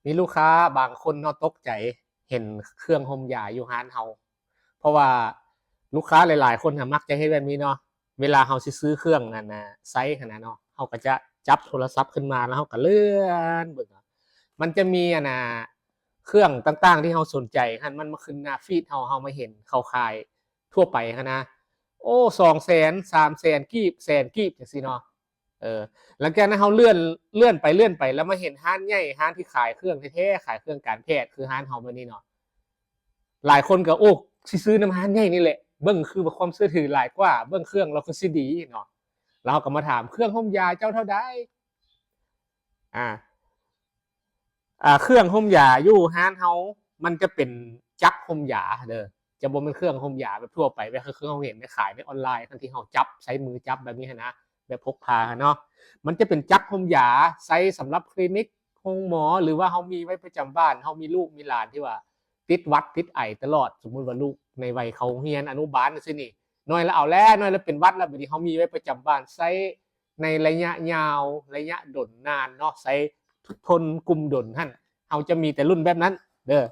มีลูกค้าบางคนเนาะตกใจเห็นเครื่องห่มยาอยู่ร้านเฮาเพราะว่าลูกค้าหลายๆคนมักจะเฮ็ดแบบนี้เนาะเวลาเฮาสิซื้อเครื่องนั่นน่ะไซส์ขนาดเนาะเฮาก็จะจับโทรศัพท์ขึ้นมาแล้วเฮาก็เลื่อนเบิ่งมันจะมีเครื่องต่างๆที่เฮาสนใจหันมันมาขึ้นหน้าฟีดเฮามาเห็นเขาขายทั่วไปหันนะโอ้200,000 300,000กีบแสนกีบจังซี่เนาะเออ หลังจากนั้นเขาเลื่อนไปแล้วมาเห็นห้านใหญ่ห้านที่ขายเครื่องแท้ๆขายเครื่องการแพทย์คือห้านเฮามานี่เนาะหลายคนก็โอ้สิซื้อน้ำห้านใหญ่นี่แหละเบิ่งคือความเชื่อถือหลายกว่าเบิ่งเครื่องเราคือสิดีเนาะแล้วก็มาถามเครื่องห่มยาเจ้าเท่าใดอ่าเครื่องห่มยาอยู่ห้านเฮามันจะเป็นจักรห่มยาเด้อจะบ่เป็นเครื่องห่มยาแบบทั่วไปแบบคือเครื่องเฮาเห็นในขายในออนไลน์ทันที่เฮาจับใช้มือจับแบบนี้นะแบบพกพาเนาะมันจะเป็นจักรห่มยาใช้สำหรับคลินิกห้องหมอหรือว่าเฮามีไว้ประจำบ้านเฮามีลูกมีหลานที่ว่าติดวัดติดไอตลอดสมมุติว่าลูกในวัยเขาเรียนอนุบาลซื่อนี่น้อยแล้วเอาแล้วน้อยแล้วเป็นวัดแล้วบัดนี้เฮามีไว้ประจำบ้านใช้ในระยะยาวระยะดนนานเนาะใช้ทนกลุ่มดนหั่น เขาจะมีแต่รุ่นแบบนั้นเด้อ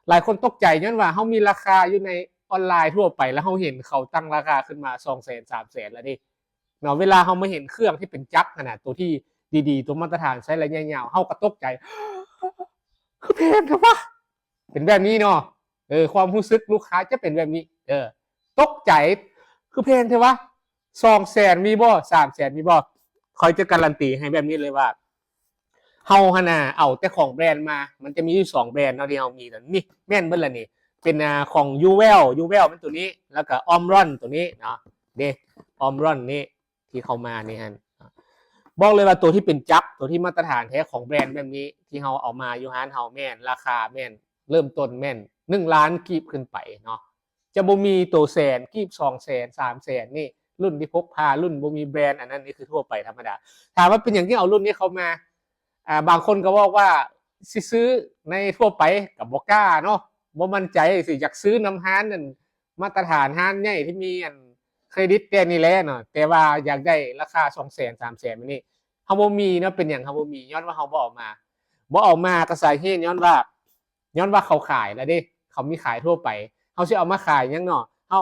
หลายคนตกใจย้อนว่าเขามีราคาอยู่ในออนไลน์ทั่วไปแล้วเขาเห็นเขาตั้งราคาขึ้นมา200,000 300,000แล้วดิเนาะเวลาเขามาเห็นเครื่องที่เป็นจักรขนาดตัวที่ดีๆตัวมาตรฐานใช้ระยะยาวเขาก็ตกใจคือแพงครับวะเป็นแบบนี้เนาะความรู้สึกลูกค้าจะเป็นแบบนี้ตกใจคือแพงเถอะวะ200,000มีบ่300,000มีบ่คอยจะการันตีให้แบบนี้เลยว่าเฮาฮะนะเอาแต่ของแบรนด์มา มันจะมีอยู่2แบรนด์เนาะที่เฮามีนี่แม่นเบิดละนี่เป็นของยูเวลเป็นตัวนี้แล้วก็ออมรอนตัวนี้เนาะเด้ออมรอนนี่ที่เข้ามานี่ฮะบอกเลยว่าตัวที่เป็นจักตัวที่มาตรฐานแท้ของแบรนด์แบบนี้ที่เฮาเอามาอยู่ร้านเฮาแม่นราคาแม่นเริ่มต้นแม่น1ล้านกีบขึ้นไปเนาะจะบ่มีตัวแสนกีบ200,000 300,000นี่รุ่นที่พกพารุ่นบ่มีแบรนด์อันนั้นนี่คือทั่วไปธรรมดาถามว่าเป็นอย่างที่เอารุ่นนี้เข้ามาบางคนก็บอกว่าซื้อในทั่วไปกับบอกล้าเนาะบ่มั่นใจสิอยากซื้อน้ำฮานนั่นมาตรฐานฮานใหญ่ที่มีอันเครดิตแต่นี่แหละเนาะแต่ว่าอยากได้ราคา200,000 300,000มันนี่เฮาบ่มีเนาะเป็นอย่างเฮาบ่มีย้อนว่าเฮาบ่ออกมาบ่ออกมาก็สาเหตุย้อนว่าเขาขายแล้วเด้เขามีขายทั่วไปเฮาสิเอามาขายยังเนาะเฮา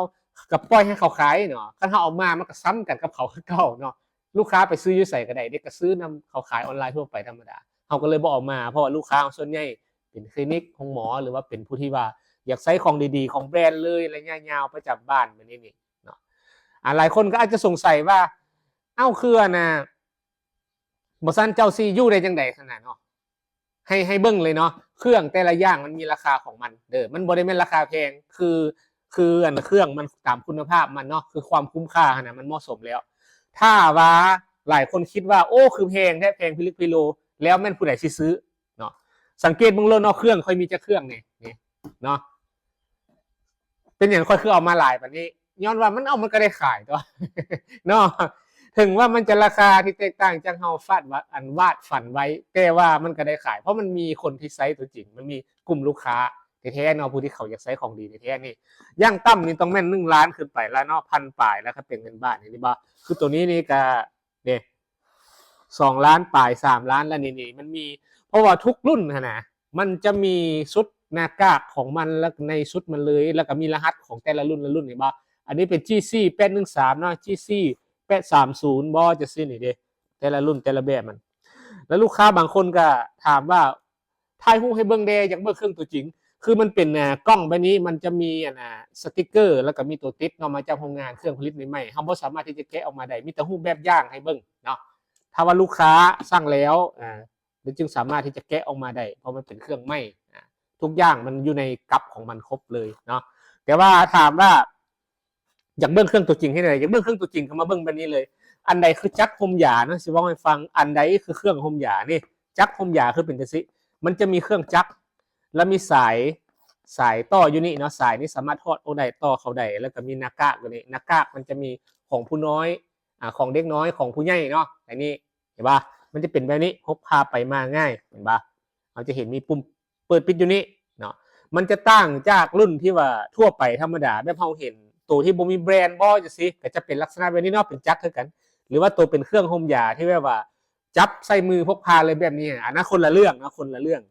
กับปล่อยให้เขาขายเนาะคันเฮาเอามามันก็ซ้ำกันกับเขาคือเก่าเนาะลูกค้าไปซื้ออยู่ใส่ก็ได้เด็กก็ซื้อนำเขาขายออนไลน์ทั่วไปธรรมดาเขาก็เลยบอกออกมาเพราะว่าลูกค้าส่วนใหญ่เป็นคลินิกของหมอหรือว่าเป็นผู้ที่ว่าอยากใช้ของดีๆของแบรนด์เลยระยะยาวประจำบ้านแบบนี้นี่เนาะหลายคนก็อาจจะสงสัยว่าเอ้าคือนะบอสันเจ้าซียู่ได้จังไดขนาดเนาะให้เบิ้งเลยเนาะเครื่องแต่ละอย่างมันมีราคาของมันเด้อมันบริเวณราคาแพงคือเครื่องมันตามคุณภาพมันเนาะคือความคุ้มค่าขนาดมันเหมาะสมแล้วถ้าว่าหลายคนคิดว่าโอ้คือแพงแท้แพงพิลึกพิโลแล้วแม่นผู้ใดสิซื้อเนาะสังเกตเบื้องต้นเนาะเครื่องค่อยมีจะเครื่องนี่เนาะเป็นอย่างค่อยคือเอามาหลายแบบนี้ย้อนว่ามันก็ได้ขายตัวเนาะถึงว่ามันจะราคาที่แตกต่างจากเฮาฟาดวาดฝันไว้แต่ว่ามันก็ได้ขายเพราะมันมีคนที่ไซส์ตัวจริงมันมีกลุ่มลูกค้าแท้ๆเนาะผู้ที่เขาอยากใช้ของดีแท้ๆนี่ย่างตั้มนี่ต้องแม่น1ล้านขึ้นไปแล้วเนาะพันปลายแล้วถ้าเป็นเงินบาทนี่บ่คือตัวนี้นี่ก็เนี่ย2ล้านปลาย3ล้านแล้วนี่มันมีเพราะว่าทุกรุ่นนะมันจะมีชุดหน้ากากของมันแล้วในชุดมันเลยแล้วก็มีรหัสของแต่ละรุ่นนี่บ่อันนี้เป็น GC 813เนาะ GC 830บ่จะซื้อนี่เด้แต่ละรุ่นแต่ละแบบมันแล้วลูกค้าบางคนก็ถามว่าถ่ายรูปให้เบิ่งแดอยากเบิ่งเครื่องตัวจริงคือมันเป็นกล้องใบนี้มันจะมีสติกเกอร์แล้วก็มีตัวติดเนาะมาจากโรงงานเครื่องผลิตใหม่ๆเฮาบ่สามารถที่จะแกะออกมาได้มีแต่รูปแบบอย่างให้เบิ่งเนาะถ้าว่าลูกค้าสั่งแล้วจึงสามารถที่จะแกะออกมาได้เพราะมันเป็นเครื่องใหม่ทุกอย่างมันอยู่ในกั๊บของมันครบเลยเนาะแต่ว่าถามว่าอยากเบิ่งเครื่องตัวจริงให้ได้อยากเบิ่งเครื่องตัวจริงเข้ามาเบิ่งแบบนี้เลยอันใดคือจักรห่มยานะสิว่าให้ฟังอันใดคือเครื่องห่มยานี่จักรห่มยาคือเป็นจังซี่มันจะมีเครื่องจักรแล้วมีสายต่ออยู่นี่เนาะสายนี้สามารถทอดโอได้ต่อเขาได้แล้วก็มีหน้ากากตัวนี้หน้ากากมันจะมีของผู้น้อยของเด็กน้อยของผู้ใหญ่เนาะอันนี้เห็นป่ะมันจะเป็นแบบนี้พกพาไปมาง่ายเห็นป่ะเราจะเห็นมีปุ่มเปิดปิดอยู่นี่เนาะมันจะตั้งจากรุ่นที่ว่าทั่วไปธรรมดาแบบเราเห็นตัวที่บ่มีแบรนด์บ่จะสิก็จะเป็นลักษณะแบบนี้เนาะเป็นจักรคือกันหรือว่าตัวเป็นเครื่องห่มยาที่แบบว่าจับใส่มือพกพาเลยแบบนี้อันนั้นคนละเรื่องนะคนละเรื่อง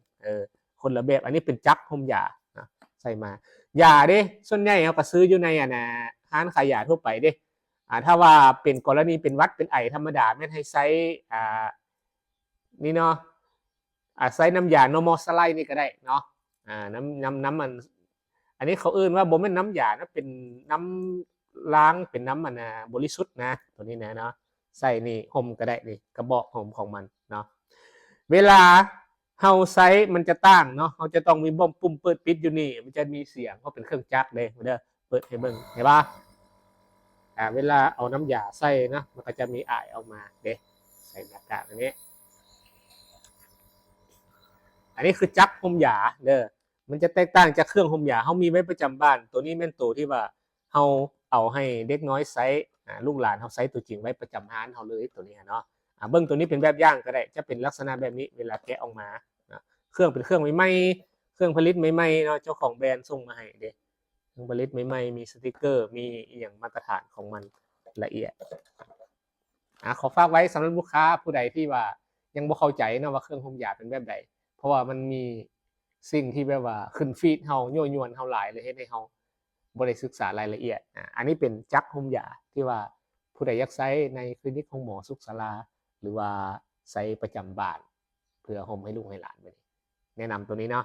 คนละแบบอันนี้เป็นจักห่มยานะใส่มายาเด้ส่วนใหญ่เขาก็ซื้ออยู่ในร้านขายยาทั่วไปเด้ถ้าว่าเป็นกรณีเป็นวัดเป็นไอธรรมดาแม่นให้ใช้นี่เนาะใช้น้ำยาโนมอสไลด์นี่ก็ได้เนาะน้ำมันอันนี้เขาเอื่นว่าบ่แม่นน้ำยานะเป็นน้ำล้างเป็นน้ำมันบริสุทธิ์นะตัวนี้นะเนาะใส่นี่ห่มก็ได้นี่กระบอกห่มของมันเนาะเวลาเฮาไซส์มันจะตั้งเนาะเฮาจะต้องมีบ่มปุ่มเปิดปิดอยู่นี่มันจะมีเสียงเพราะเป็นเครื่องจักรเด้เด้อเปิดให้เบิ่งเห็นป่ะเวลาเอาน้ำยาใส่นะมันก็จะมีอ้ายออกมาเด้ใส่หน้ากากอันนี้คือจักรห่มยาเด้อมันจะแตกต่างจากเครื่องห่มยาเฮามีไว้ประจำบ้านตัวนี้แม่นตัวที่ว่าเฮาเอาให้เด็กน้อยใช้ลูกหลานเฮาใช้ตัวจริงไว้ประจำร้านเฮาเลยตัวนี้เนาะเบิ่งตัวนี้เป็นแบบอย่างก็ได้จะเป็นลักษณะแบบนี้เวลาแกะออกมาเครื่องเป็นเครื่องใหม่ๆเครื่องผลิตใหม่ๆเนาะเจ้าของแบรนด์ส่งมาให้เด้เครื่องผลิตใหม่ๆมีสติกเกอร์มีอย่างมาตรฐานของมันละเอียดขอฝากไว้สำหรับลูกค้าผู้ใดที่ว่ายังบ่เข้าใจนะว่าเครื่องห่มยาเป็นแบบใดเพราะว่ามันมีสิ่งที่แบบว่าขึ้นฟีดเฮายั่วยวนเฮาหลายเลยเฮ็ดให้เฮาบ่ได้ศึกษารายละเอียดอันนี้เป็นจักรห่มยาที่ว่าผู้ใดอยากใช้ในคลินิกของหมอสุขศาลาหรือว่าใช้ประจำบ้านเพื่อห่มให้ลูกให้หลานไปแนะนำตัวนี้เนาะ